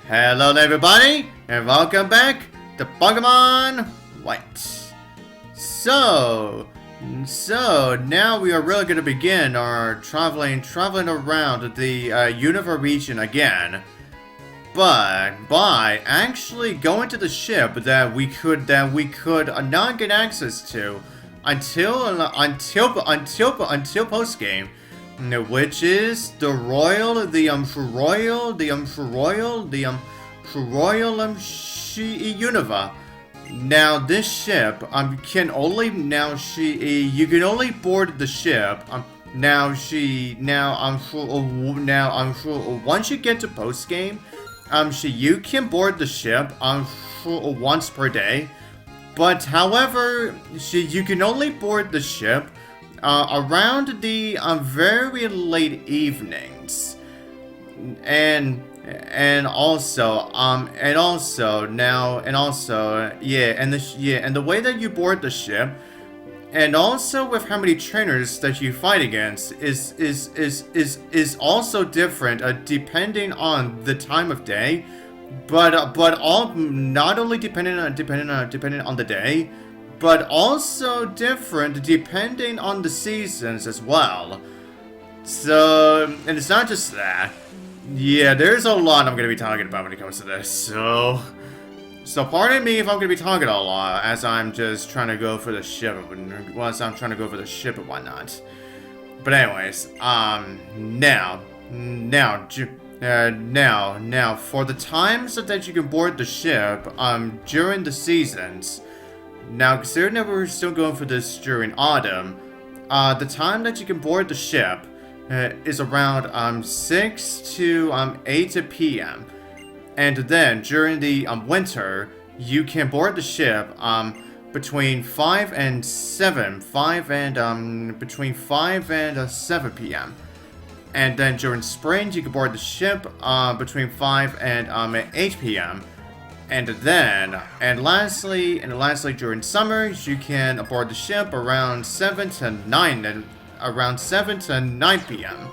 Hello everybody, and welcome back to Pokemon White. So now we are really going to begin our traveling around the Unova region again. But by actually going to the ship that we could not get access to until post game, which is the Royal Unova. Now this ship you can only board the ship once you get to post game, you can board the ship once per day. But however, you can only board the ship around the very late evenings, and the way that you board the ship, and also with how many trainers that you fight against is also different depending on the time of day, but all not only depending on the day, but also different depending on the seasons as well. So, and it's not just that. Yeah, there's a lot I'm going to be talking about when it comes to this. So pardon me if I'm going to be talking a lot as I'm just trying to go for the ship, and whatnot. But anyways, now, for the times that you can board the ship, during the seasons. Now, considering that we're still going for this during autumn, the time that you can board the ship is around 6 to 8 p.m. And then during the winter, you can board the ship between 5 and 7 p.m. And then during spring, you can board the ship between 5 and 8 p.m. And lastly, during summers, you can board the ship around 7 to 9 p.m.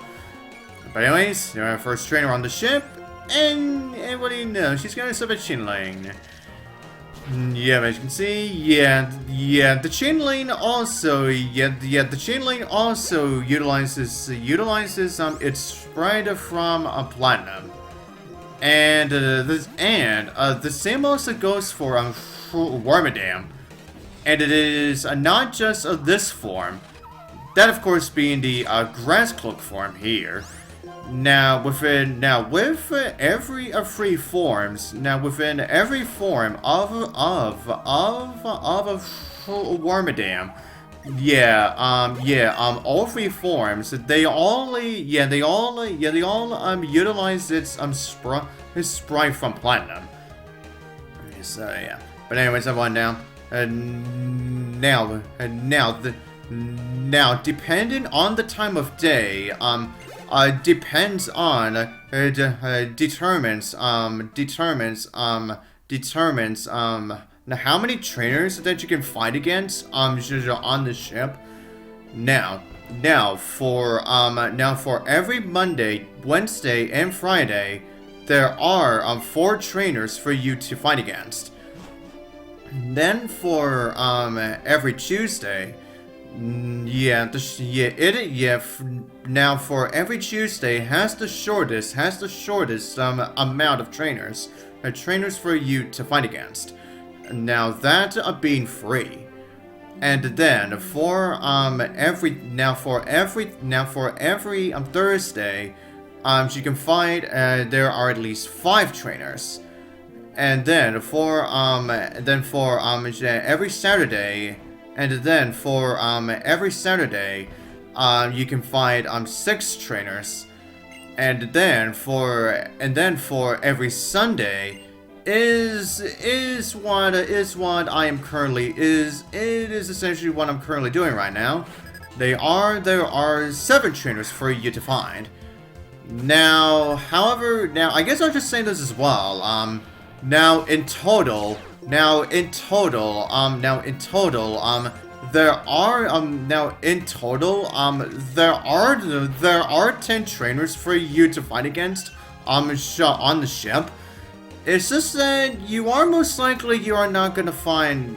But anyways, you're our first trainer on the ship, and what do you know? She's got herself a Chinling. Yeah, as you can see, the Chinling also utilizes its sprite from Platinum. And the same also goes for Wormadam, and it is not just this form, that of course being the Grass Cloak form here. Now within every free forms, within every form of Wormadam, all three forms, they all utilize its sprite from Platinum. So yeah. But anyways, everyone, now depending on the time of day, determines how many trainers that you can fight against on the ship. Now for every Monday, Wednesday, and Friday, there are 4 trainers for you to fight against. Then for every Tuesday, now for every Tuesday has the shortest amount of trainers for you to fight against. Now that being free. And then for every Thursday, you can fight. There are at least 5 trainers. And then for every Saturday, you can fight 6 trainers. And then for every Sunday is what I am currently it is essentially what I'm currently doing right now. There are 7 trainers for you to find. Now, however, I guess I'll just say this as well. Now in total, There are 10 trainers for you to fight against on the ship. It's just that you are most likely you are not gonna find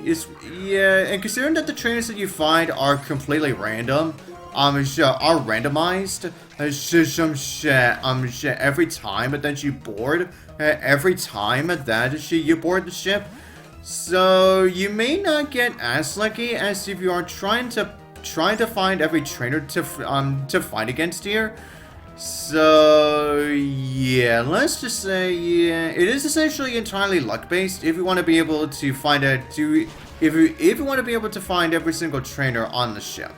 yeah, and considering that the trainers that you find are completely random, are randomized, every time that you board, every time that you board the ship, so you may not get as lucky as if you are trying to find every trainer to fight against here. So yeah, let's just say yeah, it is essentially entirely luck based. If you want to be able to find if you want to be able to find every single trainer on the ship.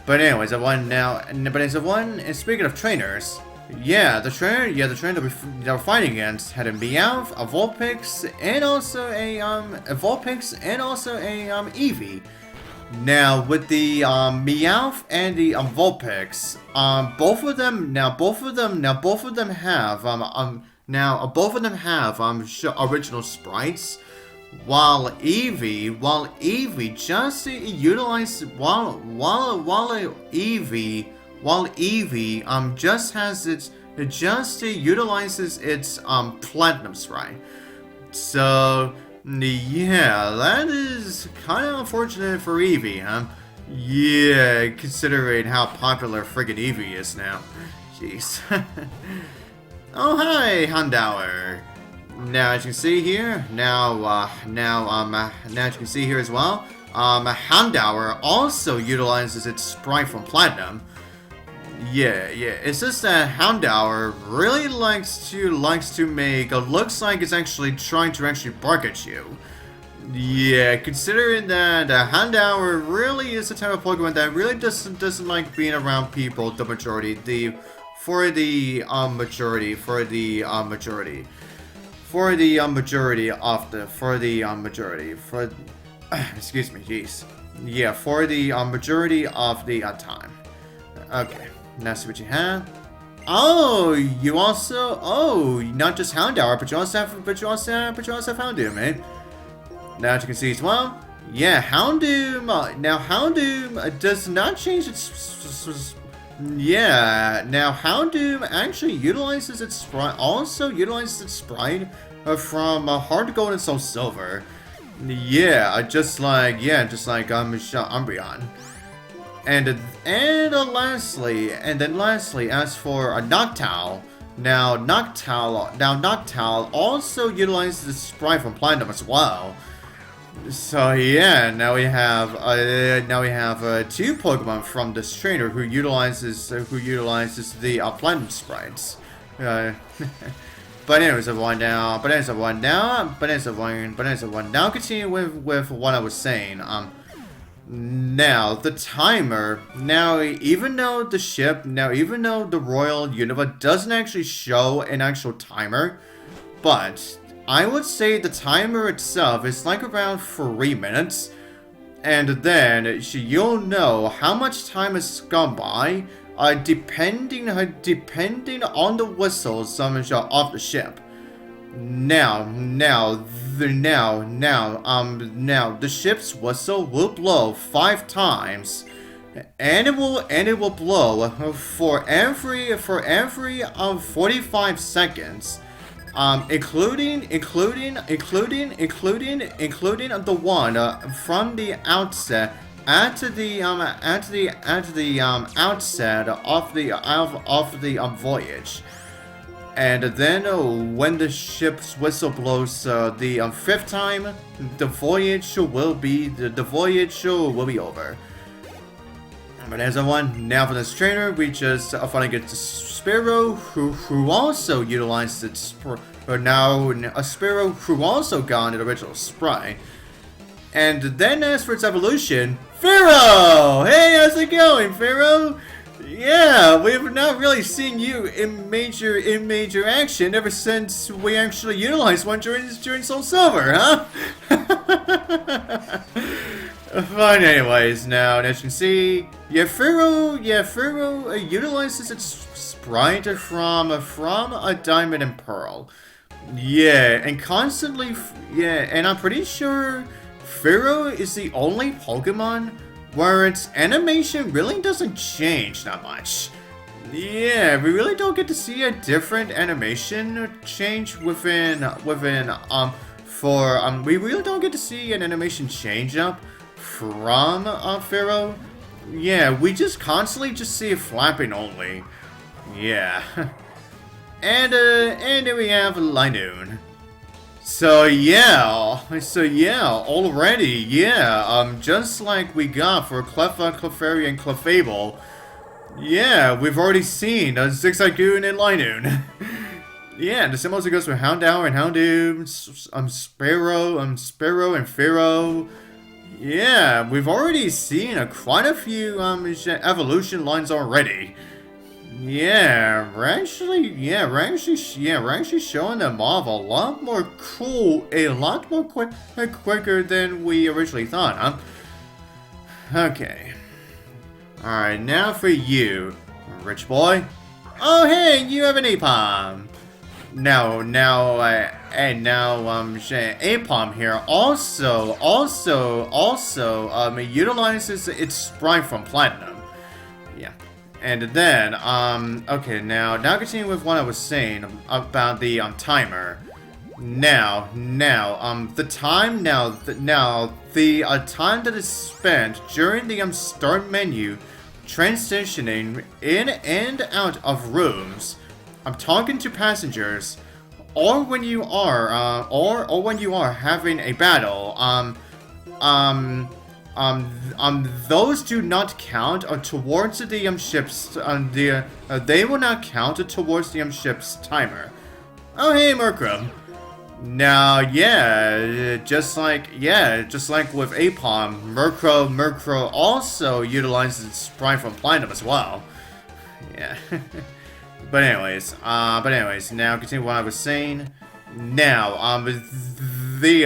But anyways, and speaking of trainers, the trainer that we're fighting against had a Meowth, a Vulpix, and also a Eevee. Now, with the Meowth and the Vulpix, both of them have original sprites, while Eevee just utilizes utilizes its platinum sprite. So yeah, that is kind of unfortunate for Eevee, huh? Yeah, considering how popular friggin' Eevee is now. Jeez. Oh hi, Houndour. Now as you can see here, as you can see here as well, Houndour also utilizes its sprite from Platinum. Yeah, it's just that Houndour really likes to make looks like it's actually trying to bark at you. Yeah, considering that Houndour really is the type of Pokemon that really doesn't like being around people. Excuse me, jeez. Yeah, for the majority of the time. Okay. Now see what you have. Oh, not just Houndour, but you also have Houndoom, eh? Now as you can see as well, yeah, Houndoom. Now Houndoom does not change its. Yeah, now Houndoom actually utilizes its sprite. From Hard Gold and Soul Silver. Yeah, just like Umbreon. And then lastly, as for a Noctowl, now Noctowl also utilizes the sprite from Platinum as well. So yeah, now we have two Pokemon from this trainer who utilizes the Platinum sprites. But anyways, now continue with what I was saying. Now, the timer, even though the Royal Unova doesn't actually show an actual timer, but I would say the timer itself is like around 3 minutes, and then you'll know how much time has gone by, depending on the whistles off the ship. Now, the ship's whistle will blow 5 times, and it will blow for every 45 seconds, including the one from the outset at the outset of the voyage. And then when the ship's whistle blows the 5th time, the voyage will be over. But as now for this trainer, we just finally get to Fearow, who also utilized its Fearow who also got an original sprite. And then as for its evolution, Fearow! Hey, how's it going, Fearow? Yeah, we've not really seen you in major action ever since we actually utilized one during Soul Silver, huh? Fine, anyways, now as you can see, Fearow utilizes its sprite from a Diamond and Pearl. Yeah, and constantly, and I'm pretty sure Fearow is the only Pokemon where its animation really doesn't change that much. Yeah, we really don't get to see a different animation change we really don't get to see an animation change up from Fearow. Yeah, we just constantly just see it flapping only. Yeah. And then we have Linoone. So yeah, already, yeah, just like we got for Cleffa, Clefairy, and Clefable, yeah, we've already seen Zigzagoon and Linoone. Yeah, the same also goes for Houndour and Houndoom, Spearow and Fearow. Yeah, we've already seen quite a few evolution lines already. Yeah, we're actually showing them off a lot more quicker than we originally thought, huh? Okay. Alright, now for you, rich boy. Oh hey, you have an Apom. Apom here also utilizes its sprite from Platinum. Yeah. And then, okay, now continuing with what I was saying about the timer. The time that is spent during the start menu, transitioning in and out of rooms. I'm talking to passengers, or when you are, when you are having a battle. Those do not count towards the ship's. They will not count towards the ship's timer. Oh hey, Murkrow. Now, yeah, just like with Apom, Murkrow also utilizes sprite from Platinum as well. Yeah. But anyways, now continue what I was saying. Now, the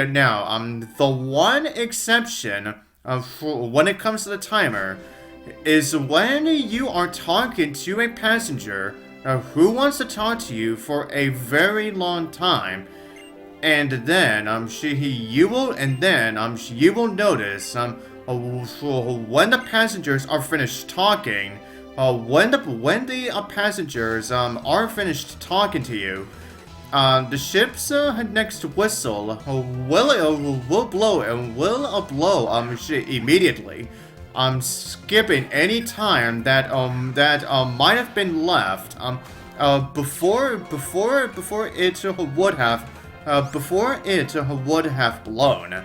one exception when it comes to the timer is when you are talking to a passenger who wants to talk to you for a very long time, and then you will notice when the passengers are finished talking. When the passengers are finished talking to you, the ship's next whistle will blow immediately. Skipping any time that might have been left before it would have blown.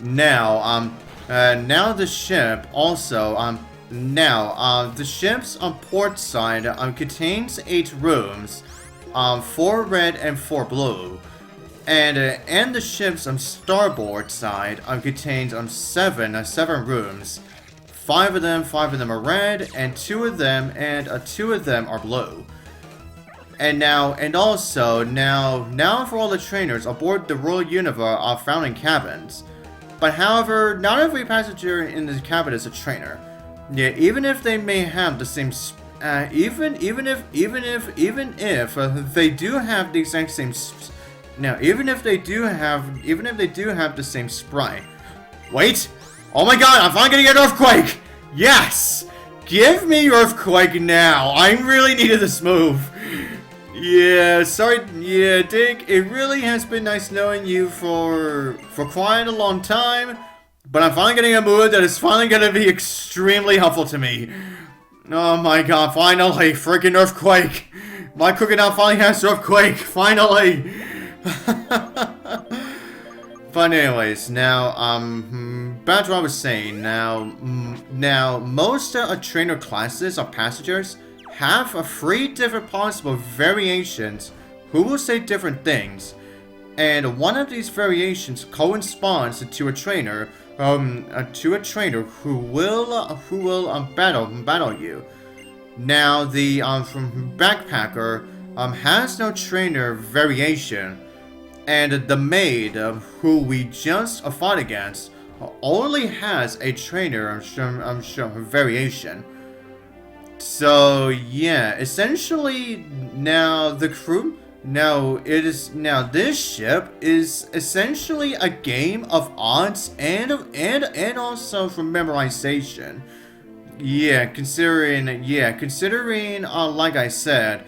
Now the ship also the ship's port side contains 8 rooms, 4 red and 4 blue, and the ship's starboard side contains 7 rooms. 5 of them are red, and 2 of them are blue. And also for all the trainers aboard the Royal Unova are found in cabins. But however, not every passenger in the cabin is a trainer. Yeah, even if they may have the same, even if they do have the exact same, even if they do have the same sprite. Wait! Oh my God! I'm finally gonna get Earthquake! Yes! Give me Earthquake now! I really needed this move. Yeah, sorry. Yeah, Dick. It really has been nice knowing you for quite a long time. But I'm finally getting a move that is finally going to be extremely helpful to me. Oh my God, finally, freaking Earthquake. My Crocodile finally has Earthquake, finally. But anyways, now, back to what I was saying. Now most trainer classes of passengers have 3 different possible variations who will say different things. And one of these variations corresponds to a trainer who will battle you. Now the backpacker has no trainer variation, and the maid who we just fought against only has a trainer variation. So yeah, essentially now the crew. This ship is essentially a game of odds and also from memorization. considering, like I said,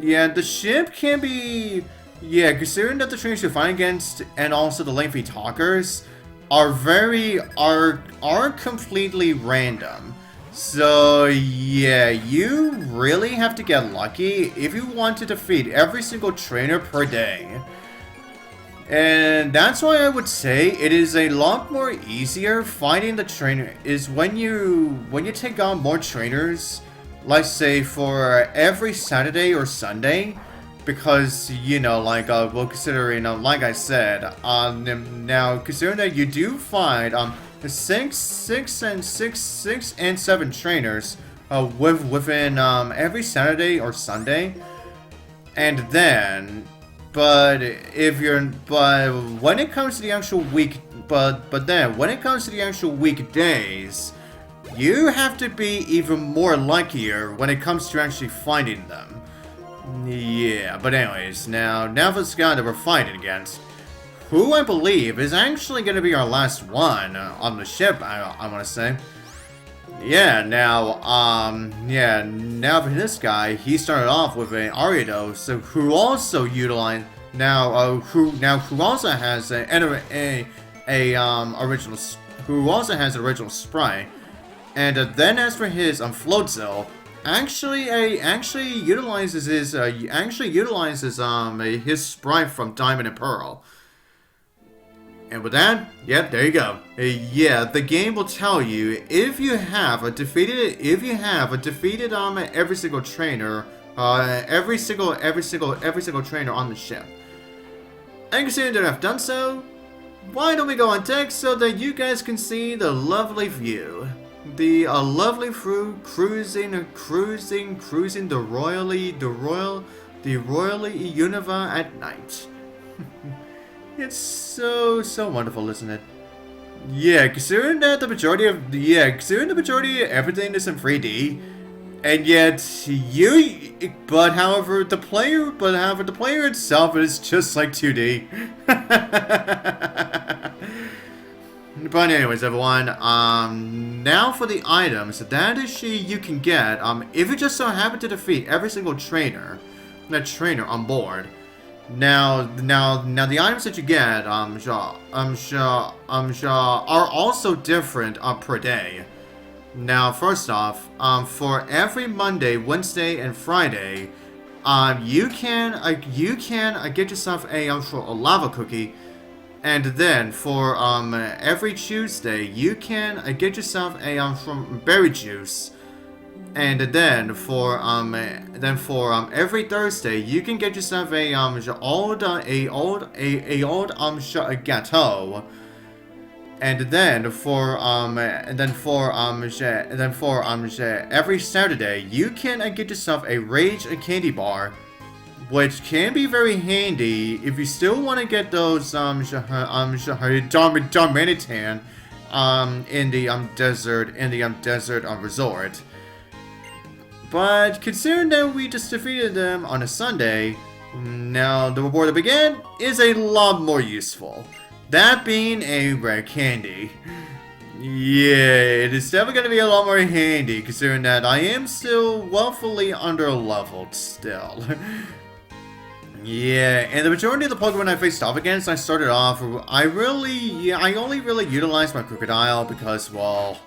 yeah, the ship can be, considering that the trainers you fight against and also the lengthy talkers are completely random. So, yeah, you really have to get lucky if you want to defeat every single trainer per day. And that's why I would say it is a lot more easier finding the trainer is when you take on more trainers, let's say for every Saturday or Sunday, because like well, considering like I said, now considering that you do find six and seven trainers within every Saturday or Sunday, and then. But when it comes to the actual week, then when it comes to the actual weekdays, you have to be even more luckier when it comes to actually finding them. Yeah, but anyways, now for this guy that we're fighting against, who I believe is actually going to be our last one on the ship, I want to say. Yeah, now for this guy, he started off with an Ariados, who also utilized who also has original spray, and then as for his Floatzel, actually utilizes his sprite from Diamond and Pearl. And with that, yep, there you go. Yeah, the game will tell you if you have defeated every single trainer, every single trainer on the ship. And considering that I've done so, why don't we go on deck so that you guys can see the lovely view, the lovely through cruising the Royal Unova at night. It's so wonderful, isn't it? Yeah, considering the majority of everything is in 3D, and yet however the player itself is just like 2D. But anyways, everyone, now for the items that you can get, if you just so happen to defeat every single trainer on board. Now the items that you get, are also different per day. Now, first off, for every Monday, Wednesday, and Friday, you can get yourself a lava cookie, and then for every Tuesday, you can get yourself a from berry juice. And then for every Thursday, you can get yourself a old gâteau. And then for every Saturday, you can get yourself a Rage candy bar, which can be very handy if you still want to get those Darmanitan in the desert resort. But considering that we just defeated them on a Sunday, now the reward to begin is a lot more useful. That being a rare candy. Yeah, it is definitely going to be a lot more handy considering that I am still woefully under-leveled still. Yeah, and the majority of the Pokemon I faced off against, I started off, I only really utilized my Crocodile because, well...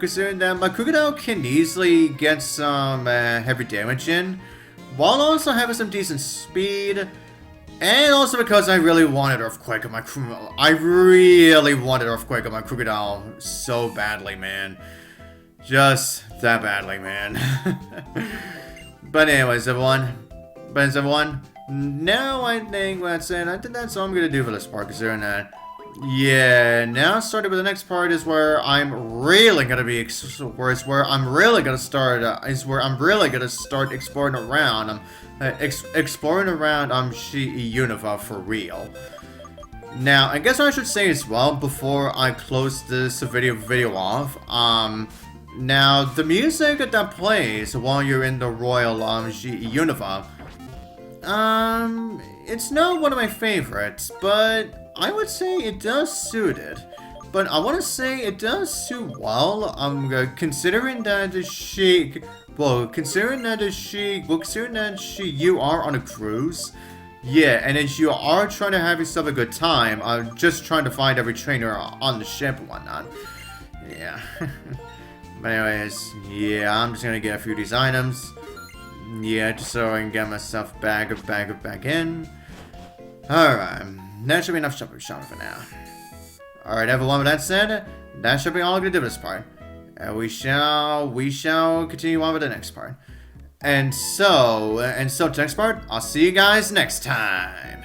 considering that my Crocodile can easily get some heavy damage in, while also having some decent speed, and also because I really wanted Earthquake on my Crocodile so badly, man. Just that badly, man. But anyways, everyone, now I think that's it. I think that's all I'm gonna do for this part, considering that. Yeah, now starting with the next part is where I'm really gonna start exploring around Unova for real. Now, I guess I should say as well before I close this video off. Now the music that plays while you're in the Royal Unova, it's not one of my favorites, but I would say it does suit it. but I want to say it does suit well. Considering that you are on a cruise. Yeah, and as you are trying to have yourself a good time, just trying to find every trainer on the ship and whatnot. Yeah. But anyways, yeah, I'm just gonna get a few of these items. Yeah, just so I can get myself back in. Alright, that should be enough shopping for now. Alright, everyone, with that said, that should be all I'm gonna do this part. And we shall continue on with the next part. And so, to the next part, I'll see you guys next time.